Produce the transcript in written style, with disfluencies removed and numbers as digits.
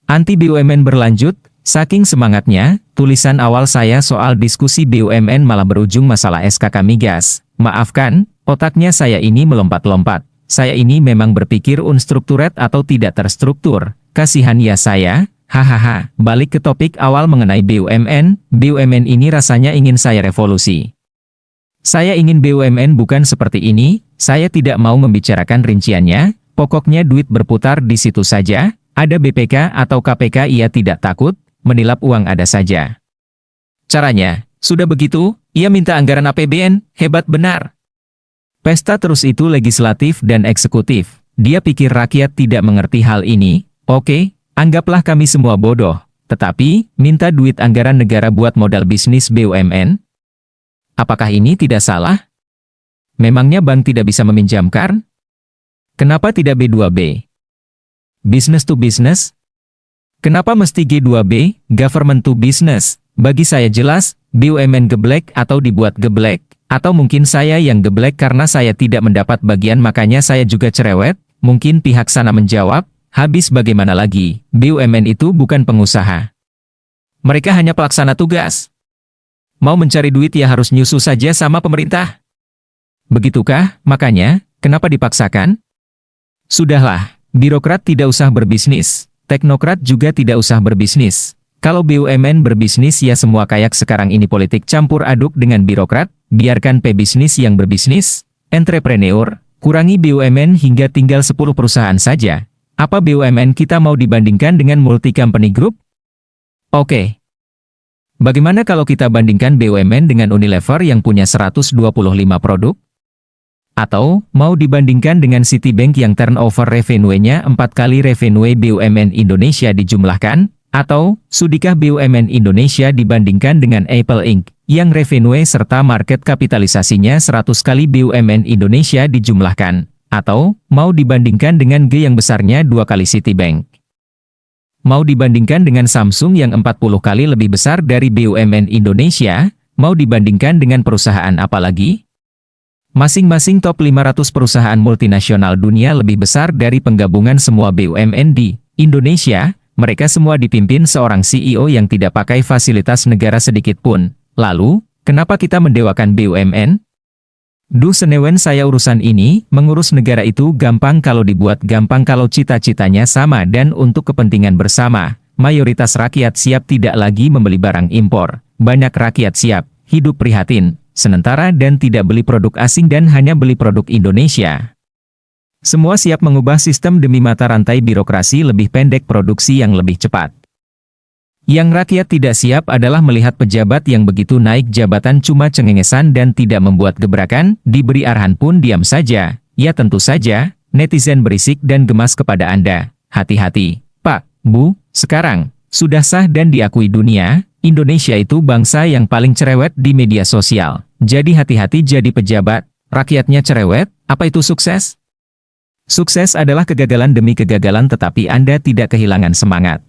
Anti BUMN berlanjut, saking semangatnya, tulisan awal saya soal diskusi BUMN malah berujung masalah SKK Migas. Maafkan, otaknya saya ini melompat-lompat. Saya ini memang berpikir unstruktured atau tidak terstruktur. Kasihan ya saya, hahaha. Balik ke topik awal mengenai BUMN, BUMN ini rasanya ingin saya revolusi. Saya ingin BUMN bukan seperti ini, saya tidak mau membicarakan rinciannya, pokoknya duit berputar di situ saja. Ada BPK atau KPK ia tidak takut, menilap uang ada saja. Caranya, sudah begitu, ia minta anggaran APBN, hebat benar. Pesta terus itu legislatif dan eksekutif, dia pikir rakyat tidak mengerti hal ini, oke, anggaplah kami semua bodoh, tetapi, minta duit anggaran negara buat modal bisnis BUMN? Apakah ini tidak salah? Memangnya bank tidak bisa meminjamkan? Kenapa tidak B2B? Business to business? Kenapa mesti G2B, government to business? Bagi saya jelas, BUMN geblek atau dibuat geblek. Atau mungkin saya yang geblek karena saya tidak mendapat bagian makanya saya juga cerewet? Mungkin pihak sana menjawab, habis bagaimana lagi, BUMN itu bukan pengusaha. Mereka hanya pelaksana tugas. Mau mencari duit ya harus nyusu saja sama pemerintah. Begitukah, makanya, kenapa dipaksakan? Sudahlah. Birokrat tidak usah berbisnis, teknokrat juga tidak usah berbisnis. Kalau BUMN berbisnis ya semua kayak sekarang ini politik campur aduk dengan birokrat, biarkan pebisnis yang berbisnis, entrepreneur, kurangi BUMN hingga tinggal 10 perusahaan saja. Apa BUMN kita mau dibandingkan dengan multi company group? Oke. Bagaimana kalau kita bandingkan BUMN dengan Unilever yang punya 125 produk? Atau, mau dibandingkan dengan Citibank yang turnover revenue-nya 4 kali revenue BUMN Indonesia dijumlahkan? Atau, sudikah BUMN Indonesia dibandingkan dengan Apple Inc., yang revenue serta market kapitalisasinya 100 kali BUMN Indonesia dijumlahkan? Atau, mau dibandingkan dengan G yang besarnya 2 kali Citibank? Mau dibandingkan dengan Samsung yang 40 kali lebih besar dari BUMN Indonesia? Mau dibandingkan dengan perusahaan apa lagi? Masing-masing top 500 perusahaan multinasional dunia lebih besar dari penggabungan semua BUMN di Indonesia, mereka semua dipimpin seorang CEO yang tidak pakai fasilitas negara sedikit pun. Lalu, kenapa kita mendewakan BUMN? Duh senewen saya urusan ini, mengurus negara itu gampang kalau dibuat gampang kalau cita-citanya sama dan untuk kepentingan bersama. Mayoritas rakyat siap tidak lagi membeli barang impor, banyak rakyat siap, hidup prihatin. Sementara dan tidak beli produk asing dan hanya beli produk Indonesia. Semua siap mengubah sistem demi mata rantai birokrasi lebih pendek produksi yang lebih cepat. Yang rakyat tidak siap adalah melihat pejabat yang begitu naik jabatan cuma cengengesan dan tidak membuat gebrakan, diberi arahan pun diam saja. Ya tentu saja, netizen berisik dan gemas kepada Anda. Hati-hati, Pak, Bu, sekarang, sudah sah dan diakui dunia, Indonesia itu bangsa yang paling cerewet di media sosial. Jadi hati-hati jadi pejabat, rakyatnya cerewet, apa itu sukses? Sukses adalah kegagalan demi kegagalan tetapi Anda tidak kehilangan semangat.